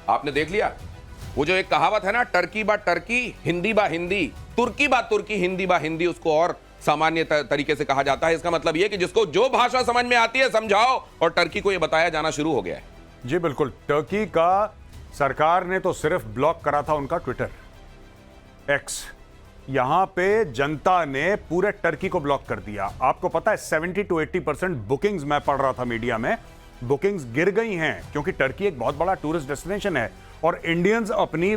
आपने देख लिया वो जो एक कहावत है ना, टर्की बा टर्की हिंदी बा हिंदी, तुर्की बा तुर्की हिंदी बा हिंदी, उसको और सामान्य तरीके से कहा जाता है। इसका मतलब यह कि जिसको जो भाषा समझ में आती है समझाओ, और टर्की को यह बताया जाना शुरू हो गया है। जी बिल्कुल, टर्की का सरकार ने तो सिर्फ ब्लॉक करा था उनका ट्विटर एक्स, यहां पे जनता ने पूरे टर्की को ब्लॉक कर दिया। आपको पता है 70 to 80% बुकिंग्स, मैं पढ़ रहा था मीडिया में, बुकिंग्स गिर गई हैं क्योंकि टर्की एक बहुत बड़ा टूरिस्ट डेस्टिनेशन है और इंडियंस अपनी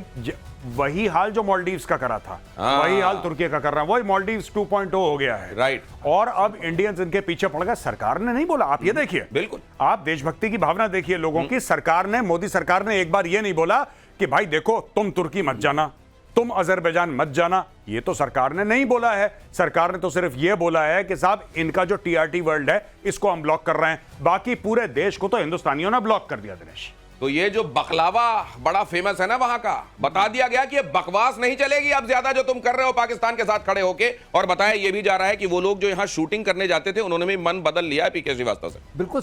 वही हाल जो मालदीव्स का करा था वही हाल तुर्की का कर रहा है, वही मालदीव्स 2.0 हो गया है। राइट। और अब इंडियंस इनके पीछे पड़ गए। सरकार ने नहीं बोला, आप ये देखिए, बिल्कुल आप देशभक्ति की भावना देखिए लोगों की। सरकार ने, मोदी सरकार ने एक बार ये नहीं बोला कि भाई देखो तुम तुर्की मत जाना, तुम अजरबैजान मत जाना, ये तो सरकार ने नहीं बोला है। सरकार ने तो सिर्फ ये बोला है कि साहब इनका जो टीआरटी वर्ल्ड है इसको हम ब्लॉक कर रहे हैं। बाकी पूरे देश को तो हिंदुस्तानियों ने ब्लॉक कर दिया। दिनेश, तो ये जो बकलावा बड़ा फेमस है ना वहां का, बता दिया गया कि ये बकवास नहीं चलेगी अब ज्यादा जो तुम कर रहे हो पाकिस्तान के साथ खड़े होके। और बताया ये भी जा रहा है कि वो लोग जो यहां शूटिंग करने जाते थे उन्होंने भी मन बदल लिया है पीके श्रीवास्तव से। बिल्कुल।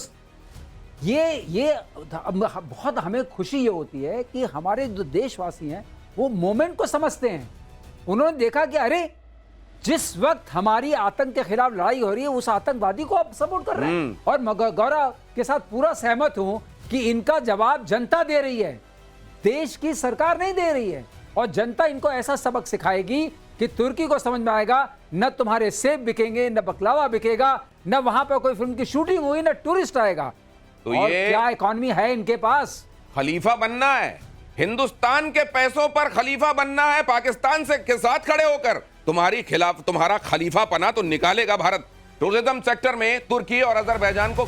ये बहुत हमें खुशी ये होती है कि हमारे जो देशवासी हैं वो मोमेंट को समझते हैं। उन्होंने देखा कि अरे जिस वक्त हमारी आतंक के खिलाफ लड़ाई हो रही है उस आतंकवादी को आप सपोर्ट कर रहे हैं। और गौरव के साथ पूरा सहमत हूं कि इनका जवाब जनता दे रही है, देश की सरकार नहीं दे रही है। और जनता इनको ऐसा सबक सिखाएगी कि तुर्की को समझ में आएगा न तुम्हारे सेब बिकेंगे, न बकलावा बिकेगा, न वहां पर कोई फिल्म की शूटिंग हुई, न टूरिस्ट आएगा। तो और ये क्या इकॉनमी है इनके पास। खलीफा बनना है, हिंदुस्तान के पैसों पर खलीफा बनना है, पाकिस्तान से के साथ खड़े होकर तुम्हारी खिलाफ तुम्हारा खलीफा पना तो निकालेगा भारत। टूरिज्म सेक्टर में तुर्की और अजरबैजान को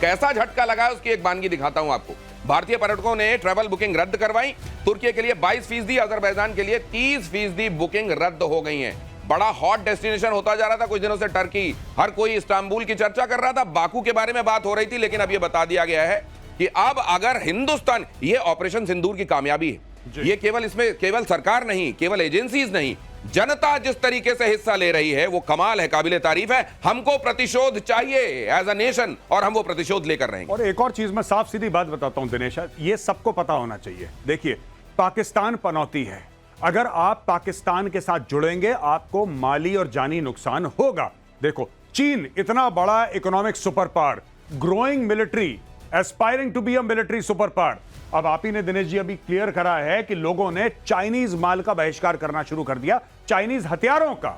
कैसा झटका लगा है उसकी एक वानगी दिखाता हूं आपको। भारतीय पर्यटकों ने ट्रैवल बुकिंग रद्द करवाई। तुर्की के लिए 22%, अजरबैजान के लिए 30% बुकिंग रद्द हो गई है। बड़ा हॉट डेस्टिनेशन होता जा रहा था कुछ दिनों से टर्की। हर कोई इस्तांबुल की चर्चा कर रहा था, बाकू के बारे में बात हो रही थी, लेकिन अब यह बता दिया गया है कि अब अगर हिंदुस्तान, ये ऑपरेशन सिंदूर की कामयाबी है, ये केवल इसमें केवल सरकार नहीं, केवल एजेंसीज नहीं, जनता जिस तरीके से हिस्सा ले रही है वो कमाल है, काबिले तारीफ है। हमको प्रतिशोध चाहिए एज अ नेशन और हम वो प्रतिशोध लेकर रहेंगे। और एक और चीज मैं साफ सीधी बात बताता हूं दिनेश, ये सबको पता होना चाहिए। देखिए, पाकिस्तान पनौती है, अगर आप पाकिस्तान के साथ जुड़ेंगे आपको माली और जानी नुकसान होगा। देखो, चीन इतना बड़ा economic super power, growing military, aspiring to be a military super power. अब आप ही ने दिनेश जी अभी क्लियर करा है कि लोगों ने चाइनीज माल का बहिष्कार करना शुरू कर दिया, चाइनीज हथियारों का।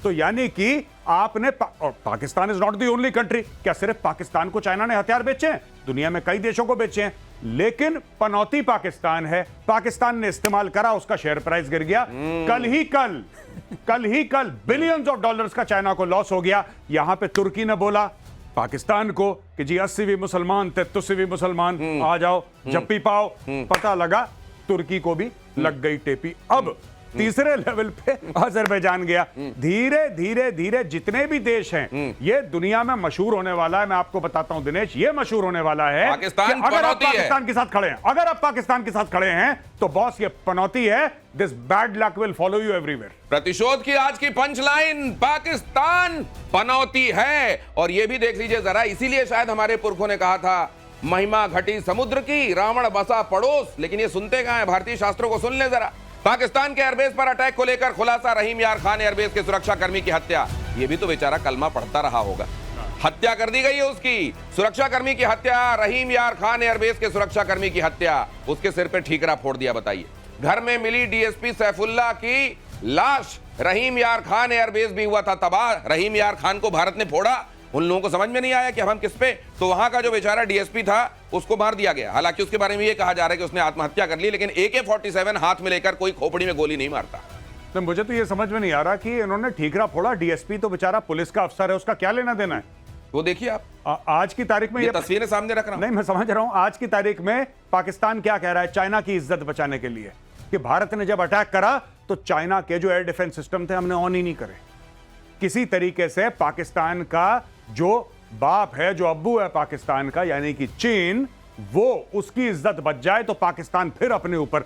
तो यानी कि आपने और Pakistan is not the only country. क्या सिर्फ पाकिस्तान को चाइना ने हथियार बेचे हैं? दुनिया में कई देशों को बेचे हैं, लेकिन पनौती पाकिस्तान है। पाकिस्तान ने इस्तेमाल करा, उसका शेयर प्राइस गिर गया। कल ही कल बिलियंस ऑफ डॉलर्स का चाइना को लॉस हो गया। यहां पे तुर्की ने बोला पाकिस्तान को कि जी 80 भी मुसलमान, 33 भी मुसलमान, आ जाओ जप्पी पाओ। पता लगा तुर्की को भी लग गई टेपी। अब तीसरे लेवल पे अजरबैजान गया। धीरे धीरे धीरे जितने भी देश हैं ये दुनिया में मशहूर होने वाला है। मैं आपको बताता हूं दिनेश, ये मशहूर होने वाला है पाकिस्तान अगर आप पनौती है। पाकिस्तान के साथ खड़े हैं, अगर आप पाकिस्तान के साथ खड़े हैं तो बॉस ये पनौती है। This bad luck will follow you everywhere. प्रतिशोध की आज की पंच लाइन, पाकिस्तान पनौती है। और ये भी देख लीजिए जरा, इसीलिए शायद हमारे पुरखों ने कहा था महिमा घटी समुद्र की, रावण बसा पड़ोस। लेकिन ये सुनते कहां है, भारतीय शास्त्रों को सुन ले जरा। पाकिस्तान के एयरबेस पर अटैक को लेकर खुलासा, रहीम यार खान एयरबेस के सुरक्षा कर्मी की हत्या। ये भी तो बेचारा कलमा पढ़ता रहा होगा, हत्या कर दी गई है उसकी। सुरक्षा कर्मी की हत्या, रहीम यार खान एयरबेस के सुरक्षा कर्मी की हत्या, उसके सिर पे ठीकरा फोड़ दिया। बताइए, घर में मिली डीएसपी सैफुल्लाह की लाश। रहीम यार खान एयरबेस भी हुआ था तबाह। रहीम यार खान को भारत ने फोड़ा, उन लोगों को समझ में नहीं आया कि अब हम किस पे, तो वहां का जो बेचारा डीएसपी था उसको मार दिया गया। हालांकि उसके बारे में ये कहा जा रहा है कि उसने आत्महत्या कर ली, लेकिन AK-47 हाथ में लेकर कोई खोपड़ी में गोली नहीं मारता। तो मुझे तो ये समझ में नहीं आ रहा कि इन्होंने ठीकरा फोड़ा, डीएसपी तो बेचारा पुलिस का अफसर है, उसका क्या लेना देना है। वो देखिए आप आज की तारीख में ये तस्वीरें सामने रख रहा हूं। नहीं, मैं समझ रहा हूं आज की तारीख में पाकिस्तान क्या कह रहा है चाइना की इज्जत बचाने के लिए कि भारत ने जब अटैक करा तो चाइना के जो एयर डिफेंस सिस्टम थे हमने ऑन ही नहीं करे। किसी तरीके से पाकिस्तान का जो बाप है, जो अब्बू है पाकिस्तान का, यानी कि चीन, वो उसकी इज्जत बच जाए तो पाकिस्तान फिर अपने ऊपर,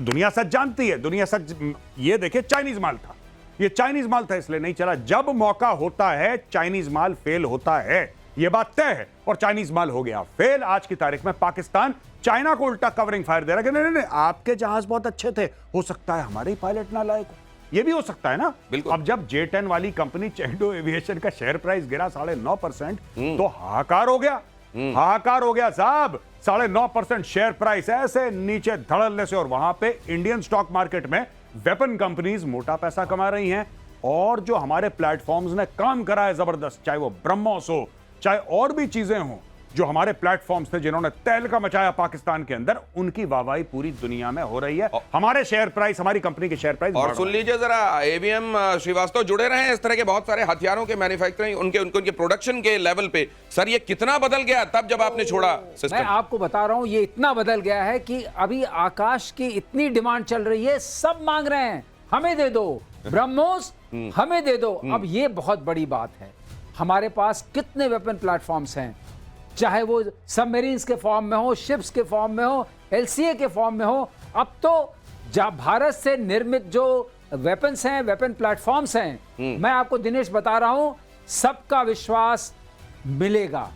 दुनिया सच जानती है, दुनिया सच, ये देखिए चाइनीज माल था, ये चाइनीज माल था इसलिए नहीं चला। जब मौका होता है चाइनीज माल फेल होता है, ये बात तय है, और चाइनीज माल हो गया फेल। आज की तारीख में पाकिस्तान चाइना को उल्टा कवरिंग फायर दे रहा है कि नहीं नहीं नहीं, आपके जहाज बहुत अच्छे थे, हो सकता है हमारे ही पायलट ना लायक हो। ये भी हो सकता है ना। बिल्कुल। अब जब J10 वाली कंपनी चेंडो एविएशन का शेयर प्राइस गिरा 9.5%, तो हाहाकार हो गया, हाहाकार हो गया साहब। 9.5% शेयर प्राइस ऐसे नीचे धड़ल्ले से, और वहां पे इंडियन स्टॉक मार्केट में वेपन कंपनीज मोटा पैसा कमा रही हैं। और जो हमारे प्लेटफॉर्म्स ने काम करा है जबरदस्त, चाहे वो ब्रह्मोस हो, चाहे और भी चीजें हों, जो हमारे प्लेटफॉर्म्स थे जिन्होंने तहलका मचाया पाकिस्तान के अंदर, उनकी वाहवाही पूरी दुनिया में हो रही है। हमारे शेयर प्राइस, हमारी कंपनी के शेयर प्राइस। और सुन लीजिए जरा, एवीएम श्रीवास्तव जुड़े रहे हैं इस तरह के बहुत सारे हथियारों के मैन्युफैक्चरिंग, उनके प्रोडक्शन के लेवल पे। सर ये कितना बदल गया तब जब आपने छोड़ा सिस्टम? मैं आपको बता रहा हूं, ये इतना बदल गया है कि अभी आकाश की इतनी डिमांड चल रही है, सब मांग रहे हैं हमें दे दो ब्रह्मोस, हमें दे दो। अब ये बहुत बड़ी बात है, हमारे पास कितने वेपन प्लेटफॉर्म्स हैं, चाहे वो सबमरीन्स के फॉर्म में हो, शिप्स के फॉर्म में हो, LCA के फॉर्म में हो। अब तो जब भारत से निर्मित जो वेपन्स हैं, वेपन प्लेटफॉर्म्स हैं, मैं आपको दिनेश बता रहा हूं, सबका विश्वास मिलेगा,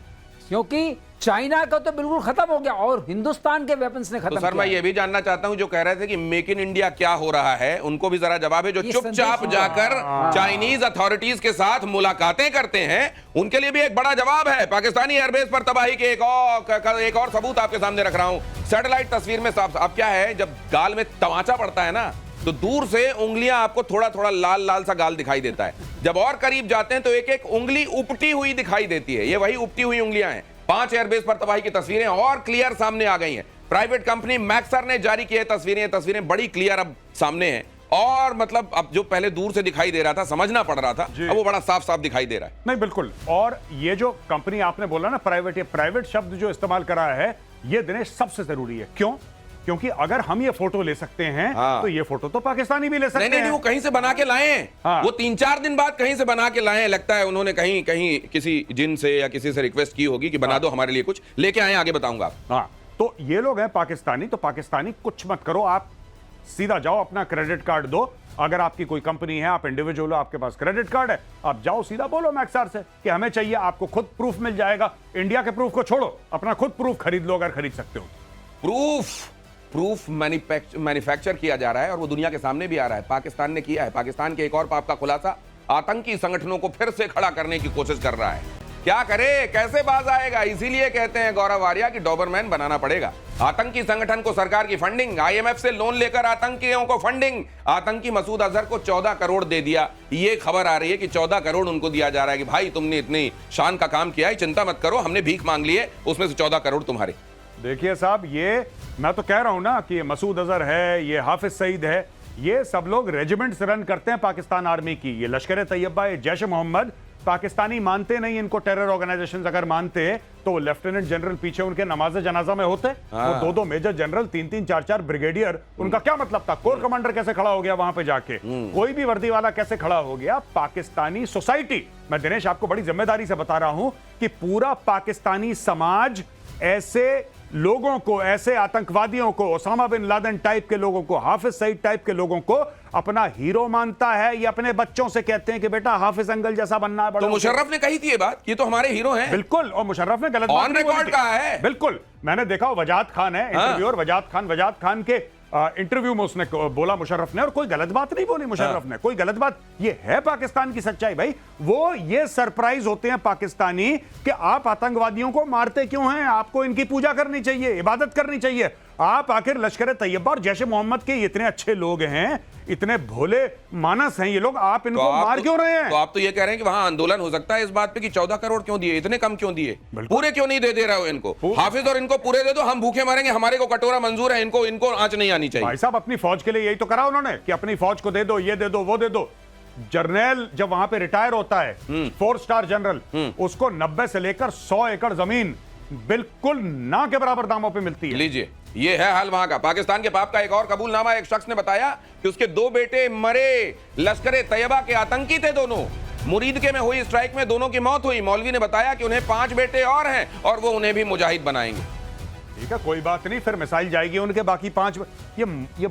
क्योंकि चाइना का तो बिल्कुल खत्म हो गया और हिंदुस्तान के वेपन्स ने खत्म तो किया। सर मैं ये भी जानना चाहता हूं, जो कह रहे थे कि मेक इन इंडिया क्या हो रहा है, उनको भी जरा जवाब है। जो चुपचाप जाकर चाइनीज अथॉरिटीज के साथ मुलाकातें करते हैं, उनके लिए भी एक बड़ा जवाब है। पाकिस्तानी एयरबेस पर तबाही के एक और सबूत आपके सामने रख रहा हूं, सैटेलाइट तस्वीर में साफ। अब क्या है, जब गाल में तमाचा पड़ता है ना, तो दूर से उंगलियां आपको थोड़ा थोड़ा लाल लाल सा गाल दिखाई देता है, जब और करीब जाते हैं तो एक एक उंगली उपटी हुई दिखाई देती है। ये वही उपटी हुई उंगलियां हैं। 5 एयरबेस पर तबाही की तस्वीरें और क्लियर सामने आ गई हैं। प्राइवेट कंपनी मैक्सर ने जारी की है तस्वीरें, तस्वीरें बड़ी क्लियर अब सामने हैं। और मतलब अब जो पहले दूर से दिखाई दे रहा था, समझना पड़ रहा था, अब वो बड़ा साफ साफ दिखाई दे रहा है। नहीं बिल्कुल। और ये जो कंपनी आपने बोला ना प्राइवेट, ये प्राइवेट शब्द जो इस्तेमाल करा है, ये दिनेश सबसे जरूरी है। क्यों? क्योंकि अगर हम ये फोटो ले सकते हैं, तो ये फोटो तो पाकिस्तानी भी ले सकते हैं। नहीं, वो कहीं से बना के लाए हैं। वो 3-4 दिन बाद कहीं से बना के लाए हैं। लगता है उन्होंने कहीं किसी जिन से या किसी से रिक्वेस्ट की होगी कि बना दो हमारे लिए, कुछ लेके आए, आगे बताऊंगा। हाँ, तो ये लोग हैं पाकिस्तानी, तो पाकिस्तानी कुछ मत करो, आप सीधा जाओ, अपना क्रेडिट कार्ड दो। अगर आपकी कोई कंपनी है, आप इंडिविजुअल हो, आपके पास क्रेडिट कार्ड है, आप जाओ सीधा बोलो मैक्सर से कि हमें चाहिए, आपको खुद प्रूफ मिल जाएगा। इंडिया के प्रूफ को छोड़ो, अपना खुद प्रूफ खरीद लो अगर खरीद सकते हो। प्रूफ मैन्युफैक्चर किया जा रहा है और वो दुनिया के सामने भी आ रहा है। पाकिस्तान ने किया है। पाकिस्तान के एक और पाप का खुलासा, आतंकी संगठनों को फिर से खड़ा करने की कोशिश कर रहा है। क्या करे, कैसे बाज आएगा? इसीलिए कहते हैं गौरव आर्या कि डॉबरमैन बनाना पड़ेगा। आतंकी संगठन को सरकार की फंडिंग, IMF से लोन लेकर आतंकियों को फंडिंग। आतंकी मसूद अजहर को 14 करोड़ दे दिया। ये खबर आ रही है कि 14 करोड़ उनको दिया जा रहा है कि भाई तुमने इतनी शान का काम किया है, चिंता मत करो, हमने भीख मांग ली है, उसमें से 14 करोड़ तुम्हारे। देखिए साहब, ये मैं तो कह रहा हूं ना कि ये मसूद अजहर है, ये हाफिज सईद है, ये सब लोग रेजिमेंट्स रन करते हैं पाकिस्तान आर्मी की। ये लश्कर तैयबा, ये जैश मोहम्मद, पाकिस्तानी मानते नहीं इनको टेरर ऑर्गेनाइजेशन। अगर मानते तो वो लेफ्टिनेंट जनरल पीछे उनके नमाज जनाजा में होते, वो 2-2 मेजर जनरल, 3-3, 4-4 ब्रिगेडियर। उनका क्या मतलब था? कोर कमांडर कैसे खड़ा हो गया वहां पे जाके? कोई भी वर्दी वाला कैसे खड़ा हो गया? पाकिस्तानी सोसाइटी, मैं दिनेश आपको बड़ी जिम्मेदारी से बता रहा हूं कि पूरा पाकिस्तानी समाज ऐसे लोगों को, ऐसे आतंकवादियों को, ओसामा बिन लादेन टाइप के लोगों को, हाफिज सईद टाइप के लोगों को अपना हीरो मानता है। ये अपने बच्चों से कहते हैं कि बेटा हाफिज अंकल जैसा बनना है। तो मुशर्रफ ने कही थी ये बात, ये तो हमारे हीरो हैं। बिल्कुल, और मुशर्रफ ने गलत ऑन रिकॉर्ड कहा है। बिल्कुल, मैंने देखा वजाद खान है इंटरव्यूअर, वजाद खान के इंटरव्यू में उसने बोला मुशर्रफ ने, और कोई गलत बात नहीं बोली मुशर्रफ ने, कोई गलत बात। ये है पाकिस्तान की सच्चाई भाई। वो ये सरप्राइज होते हैं पाकिस्तानी कि आप आतंकवादियों को मारते क्यों हैं? आपको इनकी पूजा करनी चाहिए, इबादत करनी चाहिए। आप आखिर लश्कर तैयबा और जैश मोहम्मद के इतने अच्छे लोग हैं, इतने भोले मानस हैं ये लोग, आप इनको मार क्यों रहे हैं? तो आप तो ये कह रहे हैं कि वहां आंदोलन हो सकता है इस बात पे कि 14 करोड़ क्यों दिए, इतने कम क्यों दिए, पूरे क्यों नहीं दे रहे हो इनको? हाफिज और इनको पूरे दे दो, हम भूखे मरेंगे, हमारे को कटोरा मंजूर है, इनको आंच नहीं आनी चाहिए। भाई साहब, अपनी फौज के लिए यही तो करा उन्होंने कि अपनी फौज को दे दो, ये दे दो, वो दे दो। जर्नल जब वहां पे रिटायर होता है, 4 स्टार जनरल, उसको 90 से लेकर 100 एकड़ जमीन बिल्कुल ना के बराबर दामों पे मिलती है। लीजिए, ये है हाल वहां का। पाकिस्तान के पाप का एक और कबूलनामा, एक शख्स ने बताया कि उसके 2 बेटे मरे, लश्कर तैयबा के आतंकी थे दोनों। मुरीदके में हुई स्ट्राइक में दोनों की मौत हुई। मौलवी ने बताया कि उन्हें 5 बेटे और हैं और वो उन्हें भी मुजाहिद बनाएंगे। ठीक है, कोई बात नहीं, फिर मिसाइल जाएगी उनके बाकी 5। ये